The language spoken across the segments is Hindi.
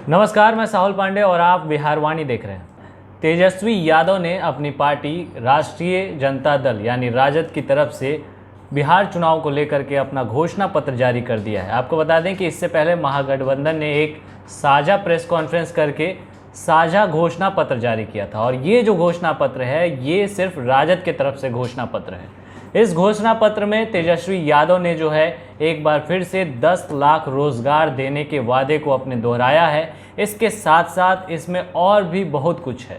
नमस्कार, मैं साहुल पांडे और आप बिहारवाणी देख रहे हैं। तेजस्वी यादव ने अपनी पार्टी राष्ट्रीय जनता दल यानी राजद की तरफ से बिहार चुनाव को लेकर के अपना घोषणा पत्र जारी कर दिया है। आपको बता दें कि इससे पहले महागठबंधन ने एक साझा प्रेस कॉन्फ्रेंस करके साझा घोषणा पत्र जारी किया था और ये जो घोषणा पत्र है ये सिर्फ राजद की तरफ से घोषणा पत्र है। इस घोषणा पत्र में तेजस्वी यादव ने जो है एक बार फिर से 10 लाख रोजगार देने के वादे को अपने दोहराया है। इसके साथ साथ इसमें और भी बहुत कुछ है।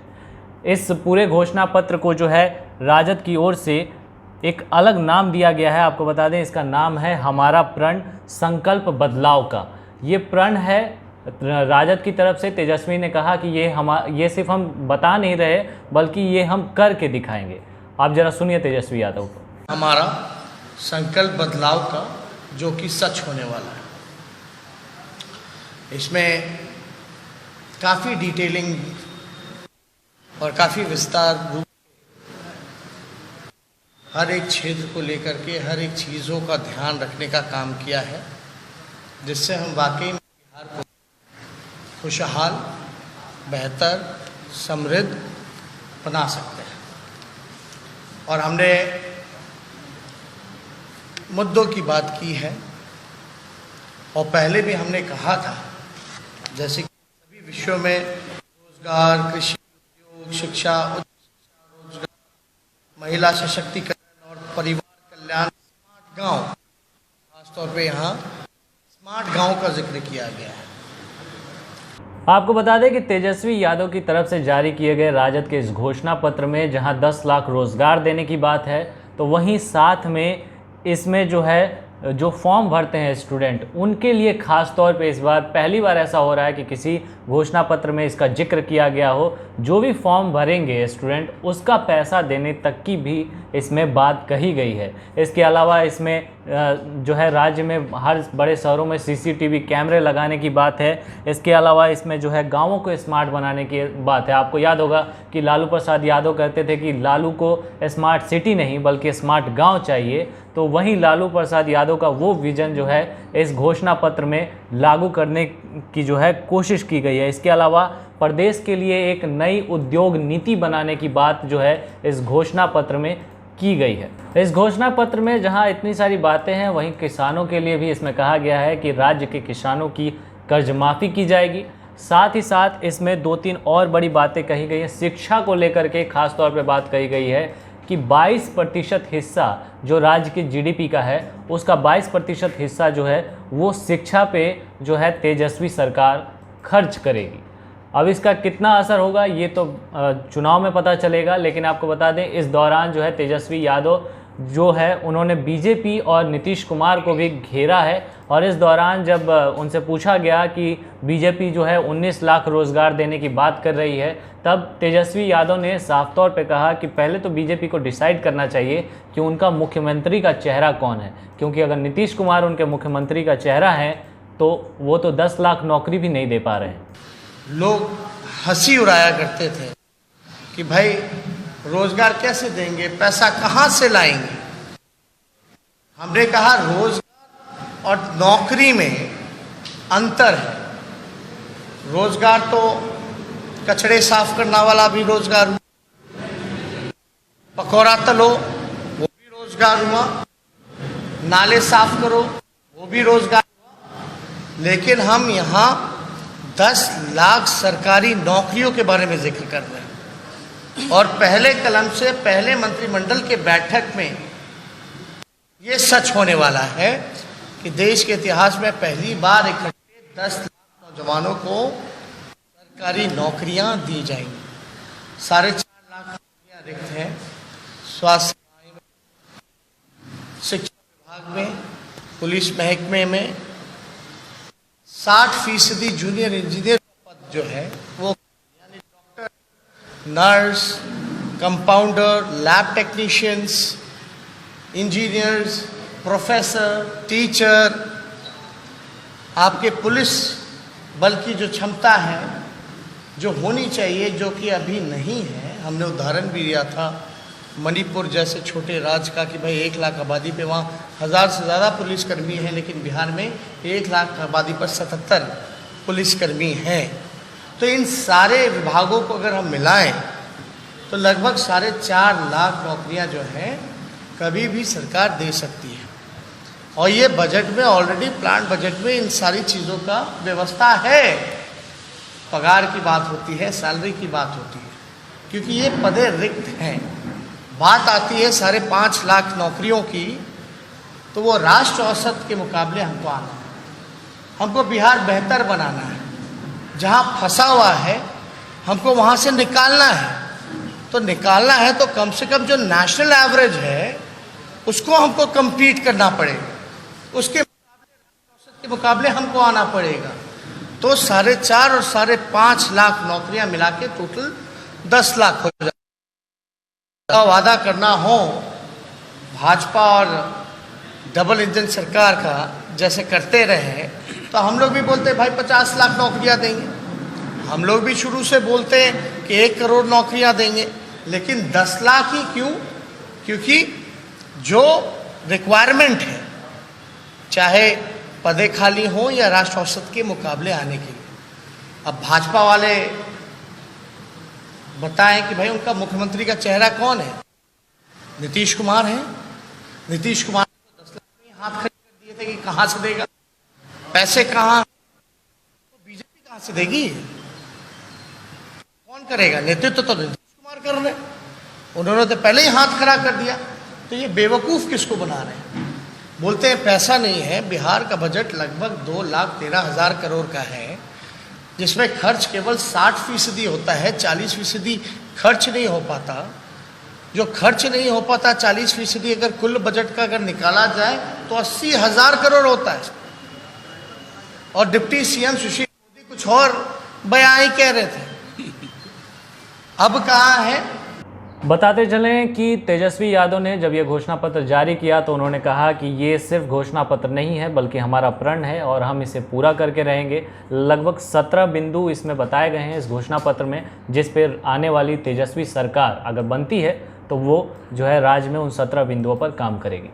इस पूरे घोषणा पत्र को जो है राजद की ओर से एक अलग नाम दिया गया है। आपको बता दें इसका नाम है हमारा प्रण संकल्प बदलाव का। ये प्रण है राजद की तरफ से। तेजस्वी ने कहा कि ये सिर्फ हम बता नहीं रहे बल्कि ये हम करके दिखाएंगे। आप जरा सुनिए तेजस्वी यादव को। हमारा संकल्प बदलाव का जो कि सच होने वाला है। इसमें काफ़ी डिटेलिंग और काफ़ी विस्तार रूप हर एक क्षेत्र को लेकर के हर एक चीज़ों का ध्यान रखने का काम किया है, जिससे हम वाकई में बिहार को खुशहाल, बेहतर, समृद्ध बना सकते हैं। और हमने मुद्दों की बात की है और पहले भी हमने कहा था, जैसे कि सभी विषयों में रोजगार, कृषि, उद्योग, शिक्षा, उच्च शिक्षा, रोजगार, महिला सशक्तिकरण और परिवार कल्याण, स्मार्ट गांव, खासतौर पे यहाँ स्मार्ट गांव का जिक्र किया गया है। आपको बता दें कि तेजस्वी यादव की तरफ से जारी किए गए राजद के इस घोषणा पत्र में जहां 10 लाख रोजगार देने की बात है, तो वहीं साथ में इसमें जो है जो फॉर्म भरते हैं स्टूडेंट, उनके लिए ख़ास तौर पे इस बार पहली बार ऐसा हो रहा है कि किसी घोषणा पत्र में इसका जिक्र किया गया हो। जो भी फॉर्म भरेंगे स्टूडेंट उसका पैसा देने तक की भी इसमें बात कही गई है। इसके अलावा इसमें जो है राज्य में हर बड़े शहरों में CCTV कैमरे लगाने की बात है। इसके अलावा इसमें जो है गाँवों को स्मार्ट बनाने की बात है। आपको याद होगा कि लालू प्रसाद यादव कहते थे कि लालू को स्मार्ट सिटी नहीं बल्कि स्मार्ट गाँव चाहिए, तो वहीं लालू प्रसाद यादव का वो विज़न जो है इस घोषणा पत्र में लागू करने की जो है कोशिश की गई है। इसके अलावा प्रदेश के लिए एक नई उद्योग नीति बनाने की बात जो है इस घोषणा पत्र में की गई है। इस घोषणा पत्र में जहां इतनी सारी बातें हैं, वहीं किसानों के लिए भी इसमें कहा गया है कि राज्य के किसानों की कर्ज माफ़ी की जाएगी। साथ ही साथ इसमें 2-3 और बड़ी बातें कही गई हैं। शिक्षा को लेकर के खास तौर पर बात कही गई है कि 22% हिस्सा जो राज्य की GDP का है उसका 22% हिस्सा जो है वो शिक्षा पे जो है तेजस्वी सरकार खर्च करेगी। अब इसका कितना असर होगा ये तो चुनाव में पता चलेगा, लेकिन आपको बता दें इस दौरान जो है तेजस्वी यादव जो है उन्होंने BJP और नीतीश कुमार को भी घेरा है। और इस दौरान जब उनसे पूछा गया कि BJP जो है 19 लाख रोज़गार देने की बात कर रही है, तब तेजस्वी यादव ने साफ तौर पे कहा कि पहले तो BJP को डिसाइड करना चाहिए कि उनका मुख्यमंत्री का चेहरा कौन है, क्योंकि अगर नीतीश कुमार उनके मुख्यमंत्री का चेहरा है तो वो तो 10 लाख नौकरी भी नहीं दे पा रहे हैं। लोग हंसी उड़ाया करते थे कि भाई रोजगार कैसे देंगे, पैसा कहाँ से लाएंगे। हमने कहा रोजगार और नौकरी में अंतर है। रोजगार तो कचड़े साफ करने वाला भी रोजगार हुआ, पकौड़ा तलो वो भी रोजगार हुआ, नाले साफ करो वो भी रोजगार हुआ। लेकिन हम यहाँ 10 लाख सरकारी नौकरियों के बारे में जिक्र कर रहे हैं। और पहले कलम से पहले मंत्रिमंडल के बैठक में ये सच होने वाला है कि देश के इतिहास में पहली बार इकट्ठे 10 लाख नौजवानों को सरकारी नौकरियां दी जाएंगी। 4.5 लाख नौकरियां रिक्त हैं स्वास्थ्य में, शिक्षा विभाग में, पुलिस महकमे में। 60% जूनियर इंजीनियर का पद जो है वो यानी doctor, nurse, compounder, lab technicians, engineers, professor, teacher, आपके पुलिस बल की जो क्षमता है जो होनी चाहिए, जो कि अभी नहीं है। हमने उदाहरण भी दिया था मणिपुर जैसे छोटे राज्य का कि भाई 1 लाख आबादी पे वहाँ 1000 से ज़्यादा पुलिसकर्मी हैं, लेकिन बिहार में 1 लाख आबादी पर 77 पुलिसकर्मी हैं। तो इन सारे विभागों को अगर हम मिलाएं तो लगभग 4.5 लाख नौकरियां जो हैं कभी भी सरकार दे सकती है। और ये बजट में ऑलरेडी प्लान बजट में इन सारी चीज़ों का व्यवस्था है। पगार की बात होती है, सैलरी की बात होती है, क्योंकि ये पदे रिक्त हैं। बात आती है 5.5 लाख नौकरियों की, तो वो राष्ट्र औसत के मुकाबले हमको आना है। हमको बिहार बेहतर बनाना है। जहाँ फंसा हुआ है हमको वहाँ से निकालना है। तो निकालना है तो कम से कम जो नेशनल एवरेज है उसको हमको कम्पीट करना पड़ेगा, उसके मुकाबले हमको आना पड़ेगा। तो 4.5 और 5.5 लाख नौकरियां मिला के टोटल 10 लाख हो जाएगा। वादा करना हो भाजपा और डबल इंजन सरकार का जैसे करते रहे, तो हम लोग भी बोलते हैं भाई 50 लाख नौकरियां देंगे। हम लोग भी शुरू से बोलते हैं कि 1 करोड़ नौकरियां देंगे, लेकिन 10 लाख ही क्यों? क्योंकि जो रिक्वायरमेंट है, चाहे पदे खाली हों या राष्ट्र औसत के मुकाबले आने के लिए। अब भाजपा वाले बताएं कि भाई उनका मुख्यमंत्री का चेहरा कौन है? नीतीश कुमार है। नीतीश कुमार को 10 लाख में हाथ खड़े कर दिए थे कि कहाँ से देगा, पैसे कहाँ, तो बीजेपी कहाँ से देगी? कौन करेगा? नेतृत्व तो नीतीश कुमार कर रहे, उन्होंने तो पहले ही हाथ खड़ा कर दिया। तो ये बेवकूफ़ किसको बना रहे हैं? बोलते हैं पैसा नहीं है। बिहार का बजट लगभग 2,13,000 करोड़ का है, जिसमें खर्च केवल 60% होता है, 40% खर्च नहीं हो पाता। जो खर्च नहीं हो पाता 40% अगर कुल बजट का अगर निकाला जाए तो 80,000 करोड़ होता है। और डिप्टी सीएम सुशील मोदी कुछ और बयान ही कह रहे थे। अब कहाँ है? बताते चलें कि तेजस्वी यादव ने जब ये घोषणा पत्र जारी किया तो उन्होंने कहा कि ये सिर्फ घोषणा पत्र नहीं है बल्कि हमारा प्रण है और हम इसे पूरा करके रहेंगे। लगभग 17 बिंदु इसमें बताए गए हैं इस घोषणा पत्र में, जिस पर आने वाली तेजस्वी सरकार अगर बनती है तो वो जो है राज्य में उन 17 बिंदुओं पर काम करेगी।